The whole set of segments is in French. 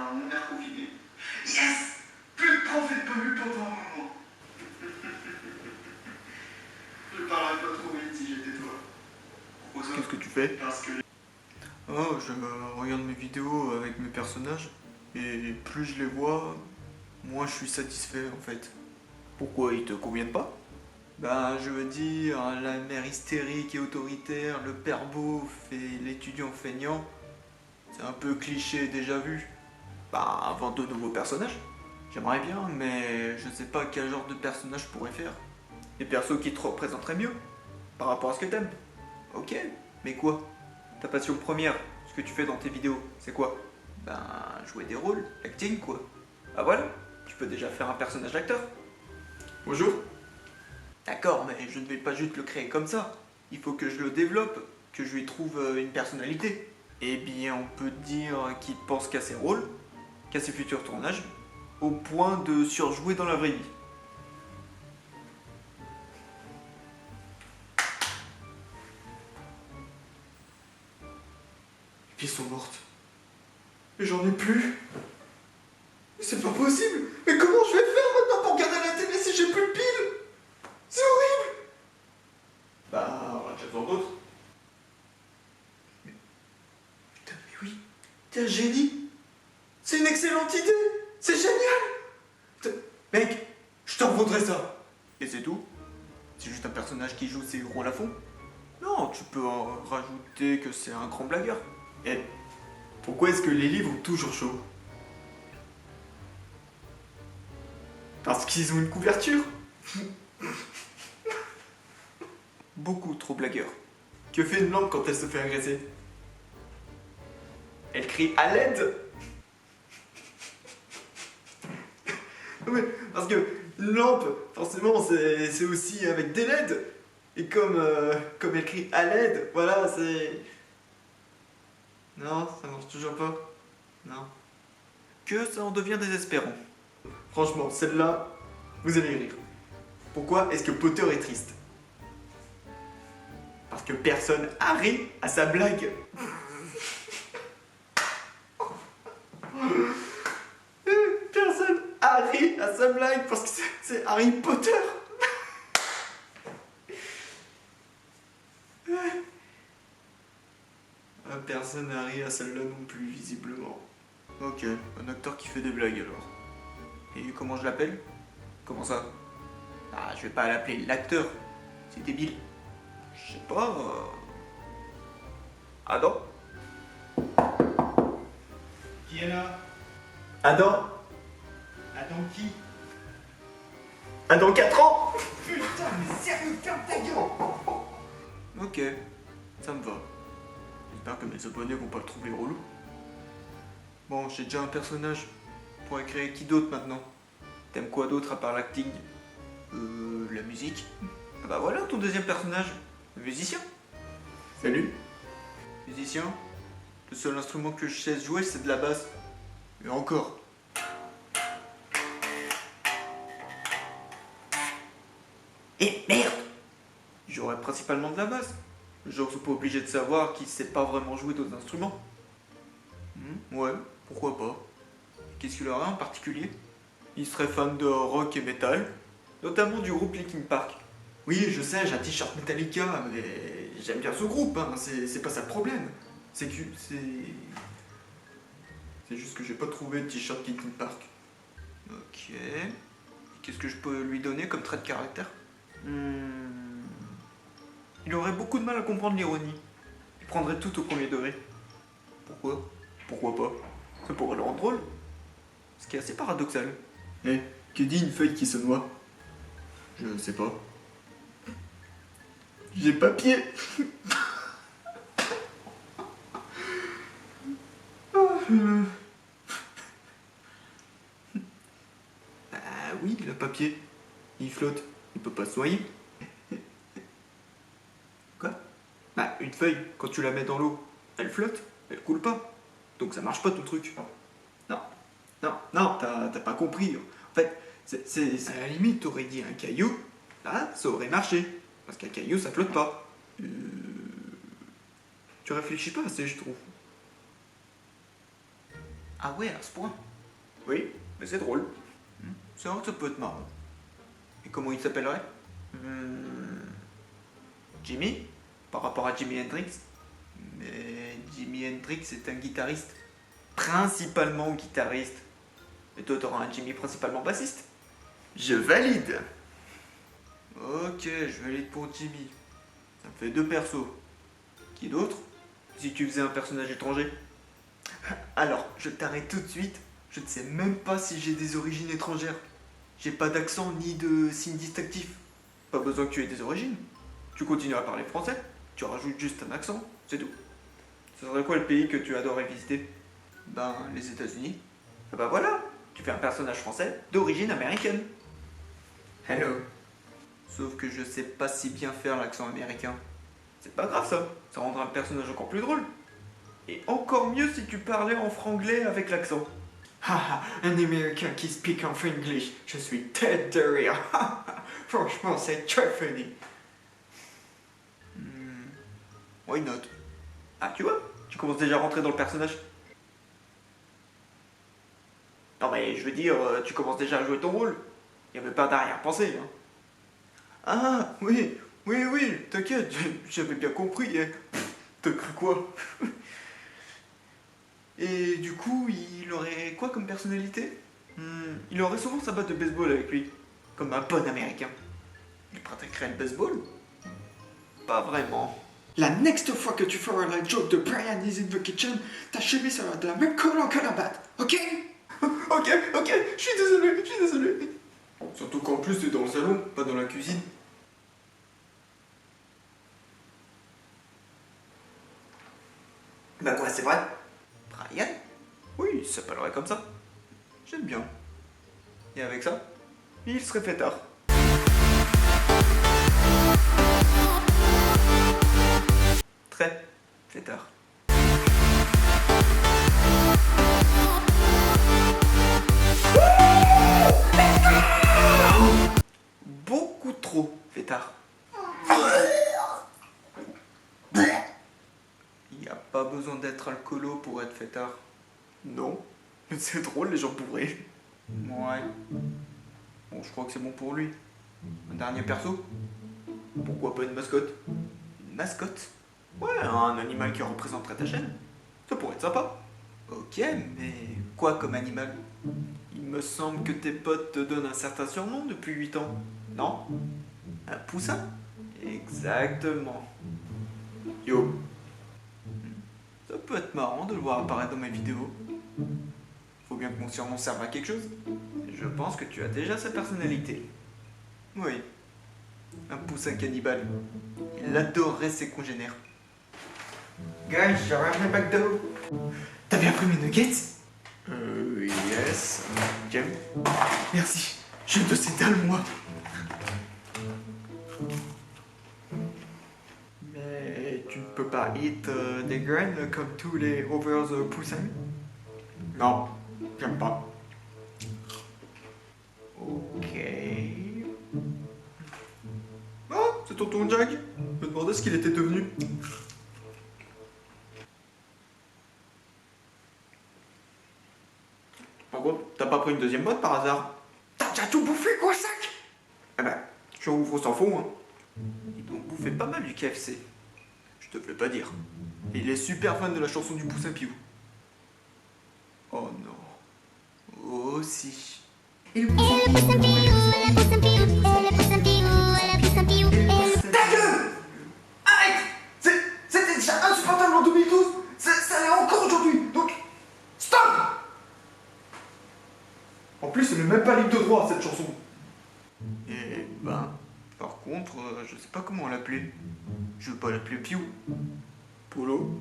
mon air confiné. Yes! Plus de profs et pas vu pendant un moment. Je parlerais pas trop vite si j'étais toi. Qu'est-ce que tu fais? Parce que... Oh, je regarde mes vidéos avec mes personnages et plus je les vois, moins je suis satisfait en fait. Pourquoi ils te conviennent pas? Ben, je veux dire, la mère hystérique et autoritaire, le père beauf et l'étudiant feignant, c'est un peu cliché déjà vu. Ben, invente de nouveaux personnages. J'aimerais bien, mais je sais pas quel genre de personnage je pourrais faire. Des persos qui te représenteraient mieux, par rapport à ce que t'aimes. Ok, mais quoi? Ta passion première, ce que tu fais dans tes vidéos, c'est quoi? Ben, jouer des rôles, l'acting quoi. Ah voilà, tu peux déjà faire un personnage d'acteur. Bonjour. D'accord, mais je ne vais pas juste le créer comme ça. Il faut que je le développe, que je lui trouve une personnalité. Eh bien, on peut dire qu'il pense qu'à ses rôles, qu'à ses futurs tournages, au point de surjouer dans la vraie vie. Les pieds sont mortes. Et j'en ai plus. Mais c'est pas possible. Mais comment je vais faire maintenant pour regarder la télé si j'ai plus de piles? C'est horrible. Bah, on a déjà besoin d'autres. Putain, mais oui, t'es un génie. C'est une excellente idée. C'est génial. Putain, mec, je t'en vaudrais ça. Et c'est tout? C'est juste un personnage qui joue ses rôles à fond? Non, tu peux en rajouter que c'est un grand blagueur. Et pourquoi est-ce que les livres ont toujours chaud? Parce qu'ils ont une couverture. Beaucoup trop blagueur. Que fait une lampe quand elle se fait agresser? Elle crie à l'aide. Oui, parce que une lampe, forcément, c'est aussi avec des LED. Et comme elle crie à l'aide, voilà, c'est... Non, ça marche toujours pas. Non. Que ça en devient désespérant. Franchement, celle-là, vous allez rire. Pourquoi est-ce que Potter est triste? Parce que personne a ri à sa blague. Personne a ri à sa blague parce que c'est Harry Potter. Personne n'a ri à celle-là non plus, visiblement. Ok, un acteur qui fait des blagues alors. Et comment je l'appelle? Comment ça? Ah, je vais pas l'appeler l'acteur. C'est débile. Je sais pas. Adam? Qui est là? Adam? Attends qui? Adam 4 ans? Putain, mais sérieux, ferme ta gueule! Ok, ça me va. J'espère que mes abonnés vont pas le trouver relou. Bon, j'ai déjà un personnage. On pourrait créer qui d'autre maintenant? T'aimes quoi d'autre à part l'acting? La musique. Ah bah voilà ton deuxième personnage. Le musicien. Salut. Musicien. Le seul instrument que je sais jouer, c'est de la basse. Et encore. Et merde! J'aurais principalement de la basse. Genre, c'est pas obligé de savoir qu'il sait pas vraiment jouer d'autres instruments. Ouais, pourquoi pas. Qu'est-ce qu'il aurait en particulier? Il serait fan de rock et metal, notamment du groupe Linkin Park. Oui, je sais, j'ai un t-shirt Metallica, mais j'aime bien ce groupe, hein. C'est pas ça le problème. C'est que c'est juste que j'ai pas trouvé de t-shirt Linkin Park. Ok. Qu'est-ce que je peux lui donner comme trait de caractère? Il aurait beaucoup de mal à comprendre l'ironie. Il prendrait tout au premier degré. Pourquoi? Pourquoi pas? Ça pourrait le rendre drôle. Ce qui est assez paradoxal. Eh, que dit une feuille qui se noie? Je sais pas. J'ai papier. Bah oui, le papier. Il flotte. Il peut pas se noyer. Quoi? Bah une feuille, quand tu la mets dans l'eau, elle flotte, elle coule pas. Donc ça marche pas ton truc. Non, non, t'as pas compris. En fait, à la limite, t'aurais dit un caillou, là, ça aurait marché. Parce qu'un caillou, ça flotte pas. Tu réfléchis pas assez, je trouve. Ah ouais, à ce point? Oui, mais c'est drôle. C'est vrai que ça peut être marrant. Et comment il s'appellerait? Jimi? Par rapport à Jimi Hendrix? Mais Jimi Hendrix est un guitariste. Principalement guitariste. Et toi, t'auras un Jimi principalement bassiste. Je valide. Ok, je valide pour Jimi. Ça me fait 2 persos. Qui d'autre? Si tu faisais un personnage étranger? Alors, je t'arrête tout de suite. Je ne sais même pas si j'ai des origines étrangères. J'ai pas d'accent ni de signe distinctif. Pas besoin que tu aies des origines. Tu continues à parler français, tu rajoutes juste un accent, c'est tout. Ce serait quoi le pays que tu adorerais visiter? Ben, les États-Unis. Ah bah voilà, tu fais un personnage français d'origine américaine. Hello. Sauf que je sais pas si bien faire l'accent américain. C'est pas grave ça rendra le personnage encore plus drôle. Et encore mieux si tu parlais en franglais avec l'accent. Haha, un américain qui speak en franglish, je suis tête de rire. Franchement, c'est très funny. Why not? Ah, tu vois, tu commences déjà à rentrer dans le personnage. Non mais je veux dire, tu commences déjà à jouer ton rôle. Il n'y avait pas d'arrière-pensée. Hein. Ah, oui, t'inquiète, j'avais bien compris. Hein. T'as cru quoi? Et du coup, il aurait quoi comme personnalité? Il aurait souvent sa batte de baseball avec lui, comme un bon américain. Il pratiquerait le baseball? Pas vraiment. La next fois que tu feras la joke de Brian is in the kitchen, ta chemise sera de la même couleur que la batte, ok? Ok, je suis désolé. Surtout qu'en plus t'es dans le salon, pas dans la cuisine. Bah quoi, c'est vrai? Brian? Oui, il s'appellerait comme ça. J'aime bien. Et avec ça, il serait fêtard. Très fêtard. Beaucoup trop fêtard. Il n'y a pas besoin d'être alcoolo pour être fêtard. Non, mais c'est drôle les gens bourrés. Ouais. Bon, je crois que c'est bon pour lui. Un dernier perso? Pourquoi pas une mascotte? Une mascotte? Ouais, un animal qui représenterait ta chaîne. Ça pourrait être sympa. Ok, mais quoi comme animal? Il me semble que tes potes te donnent un certain surnom depuis 8 ans. Non? Un poussin? Exactement. Yo. Ça peut être marrant de le voir apparaître dans mes vidéos. Faut bien que mon surnom serve à quelque chose. Et je pense que tu as déjà sa personnalité. Oui. Un poussin cannibale. Il adorerait ses congénères. Guys, j'aurais un McDo. T'as bien pris mes nuggets? Yes. J'aime. Merci. Je te sais dalle, moi. Mais tu ne peux pas eat des graines comme tous les rovers poussins? Non, j'aime pas. Ok. Oh, c'est tonton Jack. Je me demandais ce qu'il était devenu. Par contre, t'as pas pris une deuxième boîte par hasard? T'as déjà tout bouffé, quoi, sac? Eh ben, tu en ouvres sans fond, hein. Il doit bouffer pas mal du KFC. Je te fais pas dire. Et il est super fan de la chanson du Poussin Piou. Oh non. Oh si. Et le poussin Ta gueule! Arrête! C'était déjà insupportable en 2012, ça l'est encore aujourd'hui, donc stop! En plus, c'est même pas libre de droit cette chanson. Et ben, par contre, je sais pas comment l'appeler. Je veux pas l'appeler Piou. Polo.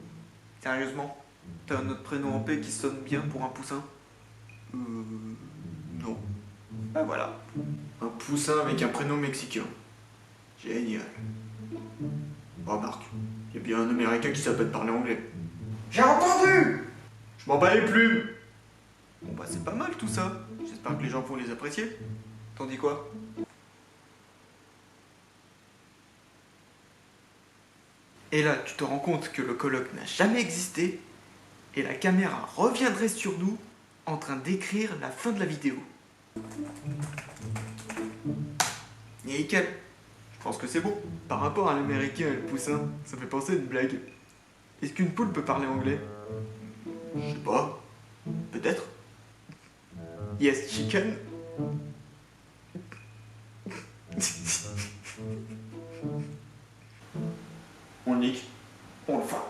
Sérieusement, t'as un autre prénom en paix qui sonne bien pour un poussin? Non. Ben voilà. Un poussin avec un prénom mexicain. Génial. Remarque, il y a bien un américain qui s'appelle parler anglais. J'ai entendu! Je m'en bats les plumes. Bon bah c'est pas mal tout ça. J'espère que les gens vont les apprécier. T'en dis quoi? Et là, tu te rends compte que le colloque n'a jamais existé, et la caméra reviendrait sur nous en train d'écrire la fin de la vidéo. Nickel. Je pense que c'est bon. Par rapport à l'américain et le poussin, ça fait penser à une blague. Est-ce qu'une poule peut parler anglais? Je sais pas. Peut-être. Yes, chicken. On le nique, on le fuck.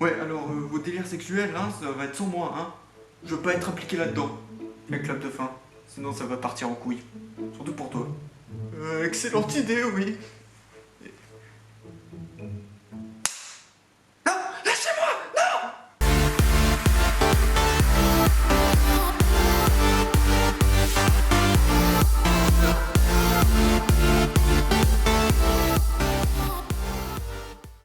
Ouais, alors vos délires sexuels, hein, ça va être sans moi, hein. Je veux pas être impliqué là-dedans. La clap de fin. Sinon ça va partir en couille. Surtout pour toi. Excellente idée, oui.